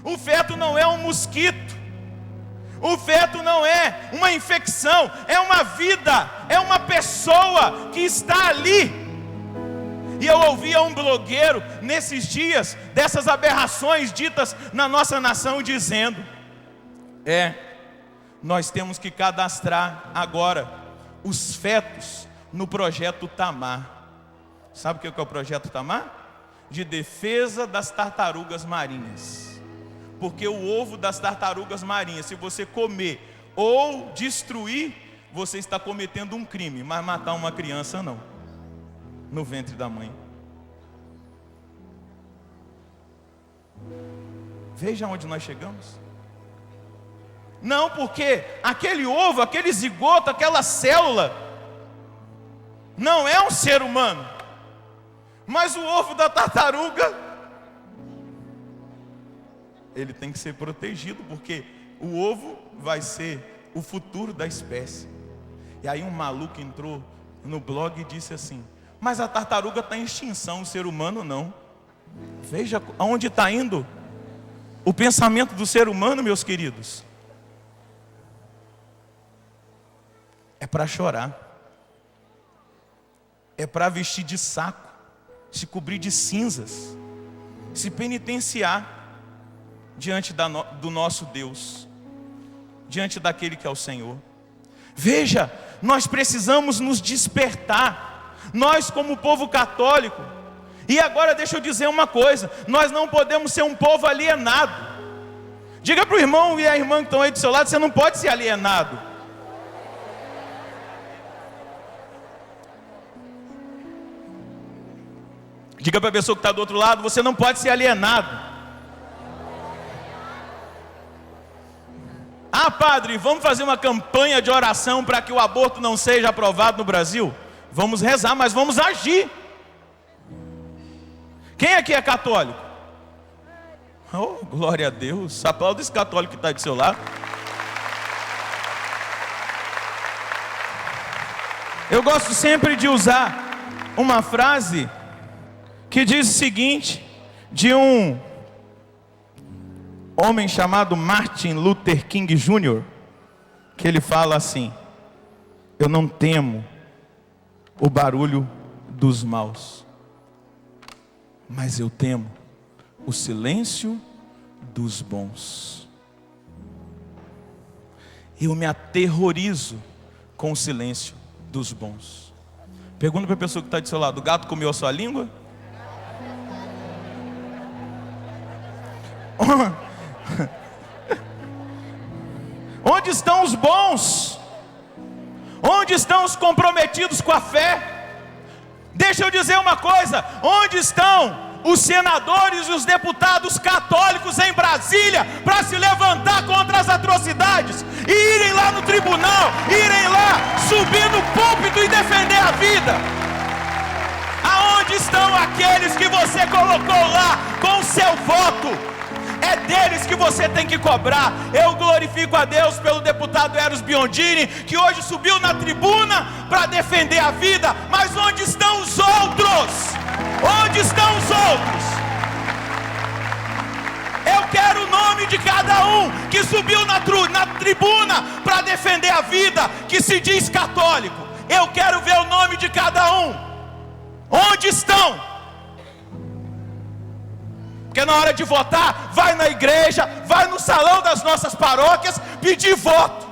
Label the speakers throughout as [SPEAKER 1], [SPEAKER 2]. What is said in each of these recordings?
[SPEAKER 1] O feto não é um mosquito. O feto não é uma infecção, é uma vida, é uma pessoa que está ali. E eu ouvia um blogueiro nesses dias, dessas aberrações ditas na nossa nação, dizendo: nós temos que cadastrar agora os fetos no projeto Tamar. Sabe o que é o projeto Tamar? De defesa das tartarugas marinhas. Porque o ovo das tartarugas marinhas, se você comer ou destruir, você está cometendo um crime. Mas matar uma criança não, no ventre da mãe. Veja onde nós chegamos. Não, porque aquele ovo, aquele zigoto, aquela célula não é um ser humano. Mas o ovo da tartaruga, ele tem que ser protegido, porque o ovo vai ser o futuro da espécie. E aí um maluco entrou no blog e disse assim: mas a tartaruga está em extinção, o ser humano não. Veja aonde está indo o pensamento do ser humano, meus queridos. É para chorar, é para vestir de saco, se cobrir de cinzas, se penitenciar diante do nosso Deus, diante daquele que é o Senhor. Veja, nós precisamos nos despertar, nós como povo católico. E agora deixa eu dizer uma coisa: nós não podemos ser um povo alienado. Diga para o irmão e a irmã que estão aí do seu lado: você não pode ser alienado. Diga para a pessoa que está do outro lado: você não pode ser alienado. Ah, padre, vamos fazer uma campanha de oração para que o aborto não seja aprovado no Brasil? Vamos rezar, mas vamos agir. Quem aqui é católico? Oh, glória a Deus. Aplauda esse católico que está aí do seu lado. Eu gosto sempre de usar uma frase que diz o seguinte, de um homem chamado Martin Luther King Jr., que ele fala assim: eu não temo o barulho dos maus, mas eu temo o silêncio dos bons. Eu me aterrorizo com o silêncio dos bons. Pergunta para a pessoa que está do seu lado: o gato comeu a sua língua? Onde estão os bons? Onde estão os comprometidos com a fé? Deixa eu dizer uma coisa: onde estão os senadores e os deputados católicos em Brasília para se levantar contra as atrocidades e irem lá no tribunal, irem lá subir no púlpito e defender a vida? Aonde estão aqueles que você colocou lá com o seu voto? É deles que você tem que cobrar. Eu glorifico a Deus pelo deputado Eros Biondini, que hoje subiu na tribuna para defender a vida. Mas onde estão os outros? Onde estão os outros? Eu quero o nome de cada um que subiu na tribuna para defender a vida, que se diz católico. Eu quero ver o nome de cada um. Onde estão? Porque na hora de votar, vai na igreja, vai no salão das nossas paróquias pedir voto.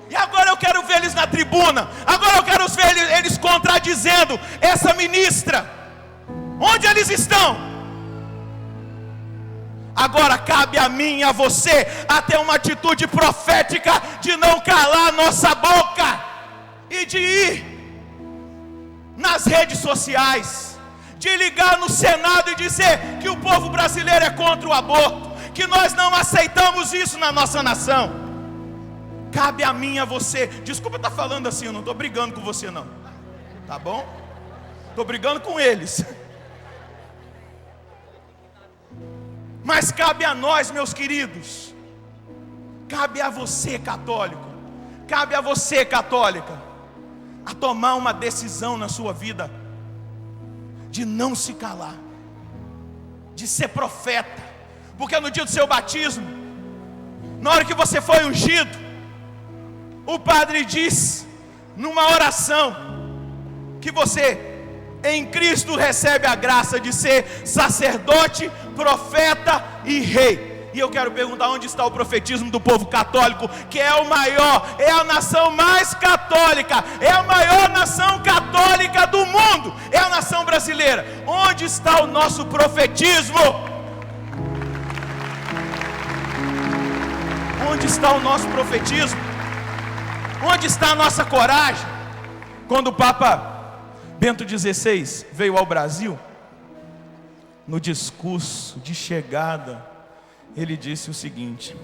[SPEAKER 1] E agora eu quero ver eles na tribuna. Agora eu quero ver eles contradizendo essa ministra. Onde eles estão? Agora cabe a mim e a você a ter uma atitude profética de não calar a nossa boca e de ir nas redes sociais, de ligar no Senado e dizer que o povo brasileiro é contra o aborto, que nós não aceitamos isso na nossa nação. Cabe a mim e a você. Desculpa estar falando assim, eu não estou brigando com você não, tá bom? Estou brigando com eles. Mas cabe a nós, meus queridos, cabe a você, católico, cabe a você, católica, a tomar uma decisão na sua vida, de não se calar, de ser profeta. Porque no dia do seu batismo, na hora que você foi ungido, o padre diz numa oração que você em Cristo recebe a graça de ser sacerdote, profeta e rei. E eu quero perguntar, onde está o profetismo do povo católico, que é o maior, é a nação mais católica, é a maior nação católica do mundo, é a nação brasileira. Onde está o nosso profetismo? Onde está o nosso profetismo? Onde está a nossa coragem? Quando o Papa Bento XVI veio ao Brasil, no discurso de chegada, ele disse o seguinte: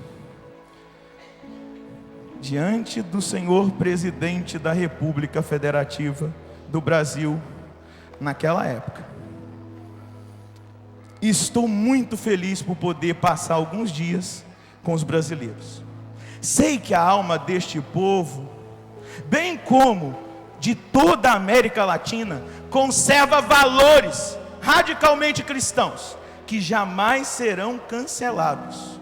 [SPEAKER 1] diante do senhor presidente da República Federativa do Brasil, naquela época, estou muito feliz por poder passar alguns dias com os brasileiros. Sei que a alma deste povo, bem como de toda a América Latina, conserva valores radicalmente cristãos, que jamais serão cancelados.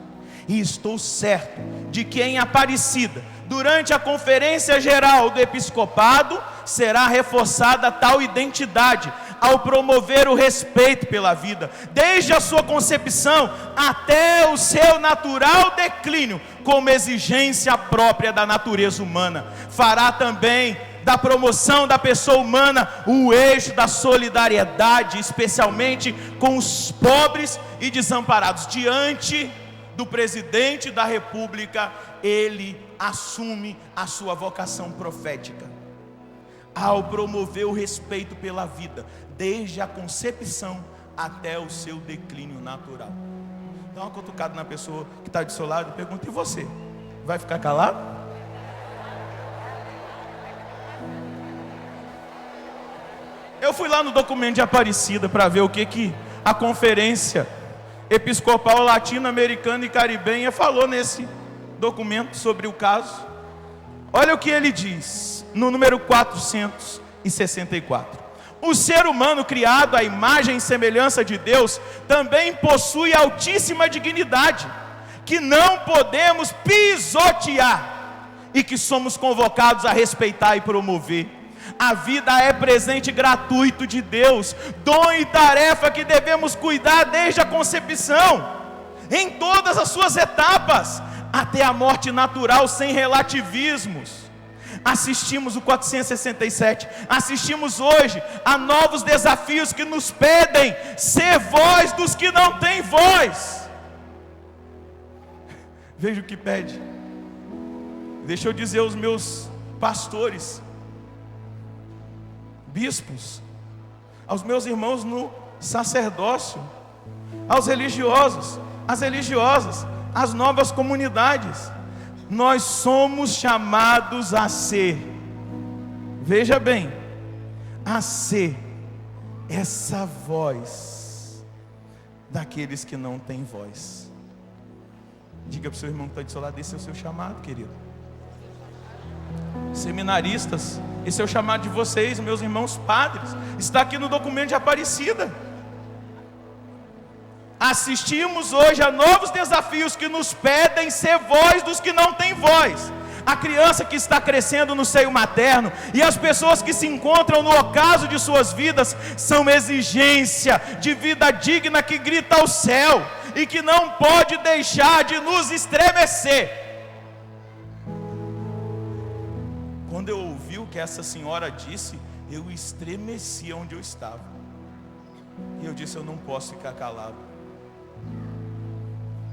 [SPEAKER 1] E estou certo de que em Aparecida, durante a Conferência Geral do Episcopado, será reforçada tal identidade, ao promover o respeito pela vida, desde a sua concepção até o seu natural declínio, como exigência própria da natureza humana. Fará também da promoção da pessoa humana o eixo da solidariedade, especialmente com os pobres e desamparados. Diante do presidente da República, ele assume a sua vocação profética, ao promover o respeito pela vida, desde a concepção até o seu declínio natural. Dá uma cutucada na pessoa que está do seu lado e pergunta: e você? Vai ficar calado? Eu fui lá no documento de Aparecida para ver o que a Conferência Episcopal Latino-Americana e Caribenha falou nesse documento sobre o caso. Olha o que ele diz, no número 464. O ser humano criado à imagem e semelhança de Deus também possui altíssima dignidade, que não podemos pisotear e que somos convocados a respeitar e promover. A vida é presente gratuito de Deus, dom e tarefa que devemos cuidar desde a concepção, em todas as suas etapas, até a morte natural, sem relativismos. Assistimos o 467, assistimos hoje a novos desafios que nos pedem ser voz dos que não têm voz. Veja o que pede. Deixa eu dizer aos meus pastores, bispos, aos meus irmãos no sacerdócio, aos religiosos, às religiosas, às novas comunidades. Nós somos chamados a ser, veja bem, a ser essa voz daqueles que não têm voz. Diga para o seu irmão que está do seu lado: esse é o seu chamado, querido. Seminaristas, esse é o chamado de vocês, meus irmãos padres. Está aqui no documento de Aparecida. Assistimos hoje a novos desafios que nos pedem ser voz dos que não têm voz. A criança que está crescendo no seio materno e as pessoas que se encontram no ocaso de suas vidas são exigência de vida digna que grita ao céu e que não pode deixar de nos estremecer. Quando eu ouvi o que essa senhora disse, eu estremeci onde eu estava. E eu disse: eu não posso ficar calado.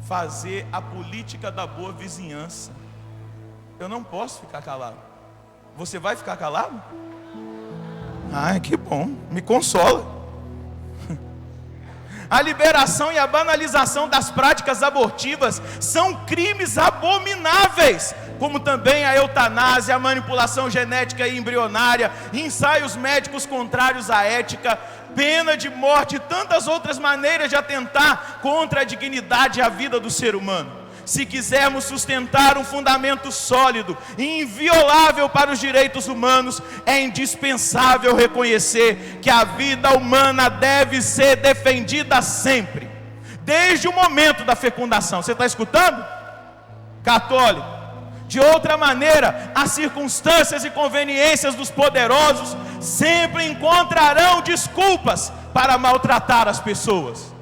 [SPEAKER 1] Fazer a política da boa vizinhança. Eu não posso ficar calado. Você vai ficar calado? Ah, que bom, me consola. A liberação e a banalização das práticas abortivas são crimes abomináveis, como também a eutanásia, a manipulação genética e embrionária, ensaios médicos contrários à ética, pena de morte e tantas outras maneiras de atentar contra a dignidade e a vida do ser humano. Se quisermos sustentar um fundamento sólido e inviolável para os direitos humanos, é indispensável reconhecer que a vida humana deve ser defendida sempre, desde o momento da fecundação. Você está escutando? Católico. De outra maneira, as circunstâncias e conveniências dos poderosos sempre encontrarão desculpas para maltratar as pessoas.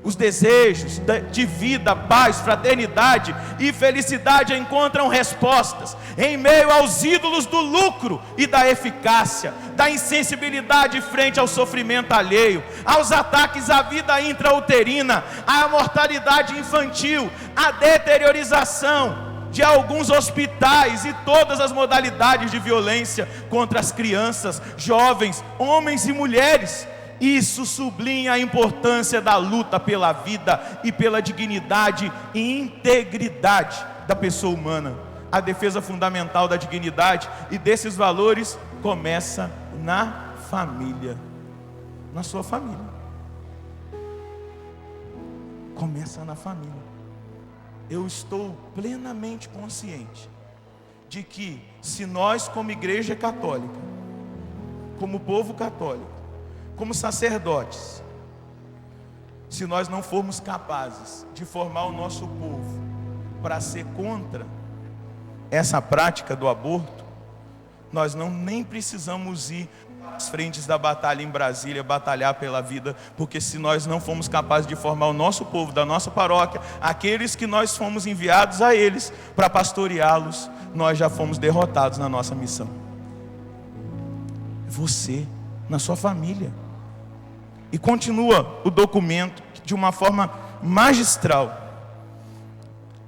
[SPEAKER 1] Os desejos de vida, paz, fraternidade e felicidade encontram respostas em meio aos ídolos do lucro e da eficácia, da insensibilidade frente ao sofrimento alheio, aos ataques à vida intrauterina, à mortalidade infantil, à deteriorização de alguns hospitais e todas as modalidades de violência contra as crianças, jovens, homens e mulheres. Isso sublinha a importância da luta pela vida e pela dignidade e integridade da pessoa humana. A defesa fundamental da dignidade e desses valores começa na família. Na sua família. Começa na família. Eu estou plenamente consciente de que se nós, como igreja católica, como povo católico, como sacerdotes, se nós não formos capazes de formar o nosso povo para ser contra essa prática do aborto, nós nem precisamos ir às frentes da batalha em Brasília, batalhar pela vida, porque se nós não formos capazes de formar o nosso povo, da nossa paróquia, aqueles que nós fomos enviados a eles para pastoreá-los, nós já fomos derrotados na nossa missão. Você, na sua família. E continua o documento de uma forma magistral.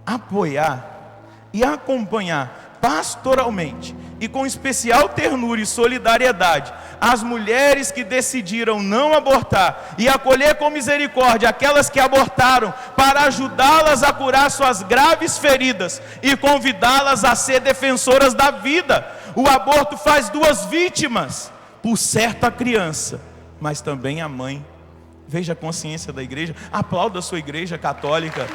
[SPEAKER 1] Apoiar e acompanhar pastoralmente e com especial ternura e solidariedade as mulheres que decidiram não abortar e acolher com misericórdia aquelas que abortaram, para ajudá-las a curar suas graves feridas e convidá-las a ser defensoras da vida. O aborto faz duas vítimas, por certo a criança, mas também a mãe. Veja a consciência da igreja. Aplauda a sua igreja católica.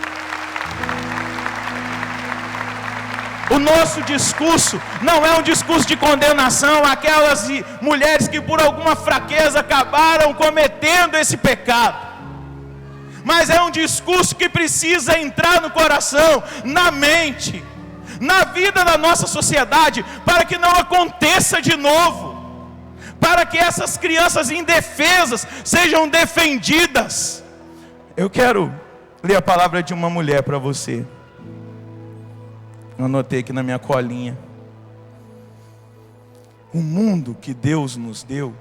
[SPEAKER 1] O nosso discurso não é um discurso de condenação àquelas mulheres que por alguma fraqueza acabaram cometendo esse pecado, mas é um discurso que precisa entrar no coração, na mente, na vida da nossa sociedade, para que não aconteça de novo, para que essas crianças indefesas sejam defendidas. Eu quero ler a palavra de uma mulher para você. Eu anotei aqui na minha colinha. O mundo que Deus nos deu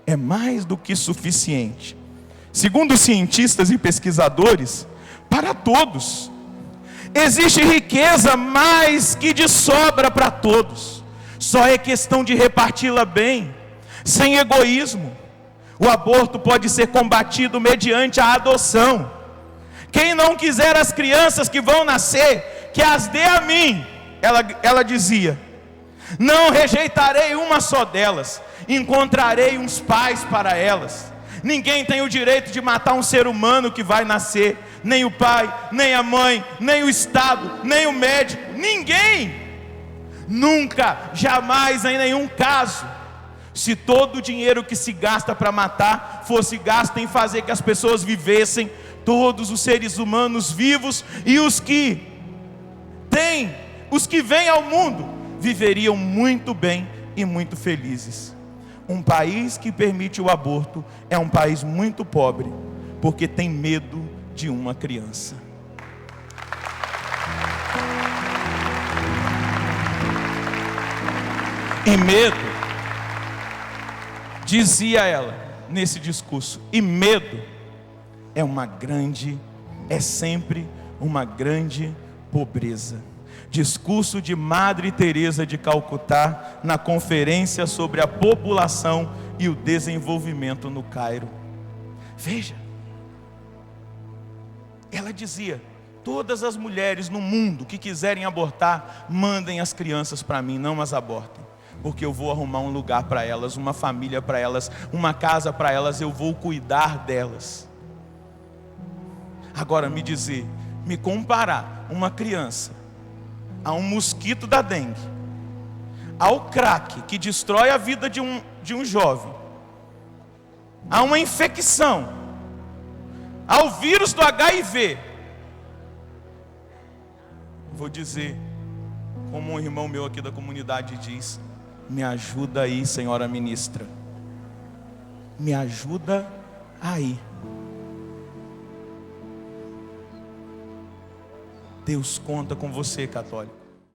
[SPEAKER 1] é mais do que suficiente, segundo cientistas e pesquisadores, para todos. Existe riqueza mais que de sobra para todos. Só é questão de reparti-la bem, sem egoísmo. O aborto pode ser combatido mediante a adoção. Quem não quiser as crianças que vão nascer, que as dê a mim. Ela dizia: não rejeitarei uma só delas, encontrarei uns pais para elas. Ninguém tem o direito de matar um ser humano que vai nascer, nem o pai, nem a mãe, nem o Estado, nem o médico, ninguém. Nunca, jamais, em nenhum caso. Se todo o dinheiro que se gasta para matar fosse gasto em fazer que as pessoas vivessem, todos os seres humanos vivos e os que vêm ao mundo viveriam muito bem e muito felizes. Um país que permite o aborto é um país muito pobre, porque tem medo de uma criança. E medo, dizia ela nesse discurso, e medo é sempre uma grande pobreza. Discurso de Madre Teresa de Calcutá na conferência sobre a população e o desenvolvimento no Cairo. Veja, ela dizia: todas as mulheres no mundo que quiserem abortar, mandem as crianças para mim, não as abortem, porque eu vou arrumar um lugar para elas, uma família para elas, uma casa para elas, eu vou cuidar delas. Agora me comparar uma criança a um mosquito da dengue, ao crack que destrói a vida de um jovem, a uma infecção, ao vírus do HIV, vou dizer, como um irmão meu aqui da comunidade diz: me ajuda aí, senhora ministra, me ajuda aí. Deus conta com você, católico.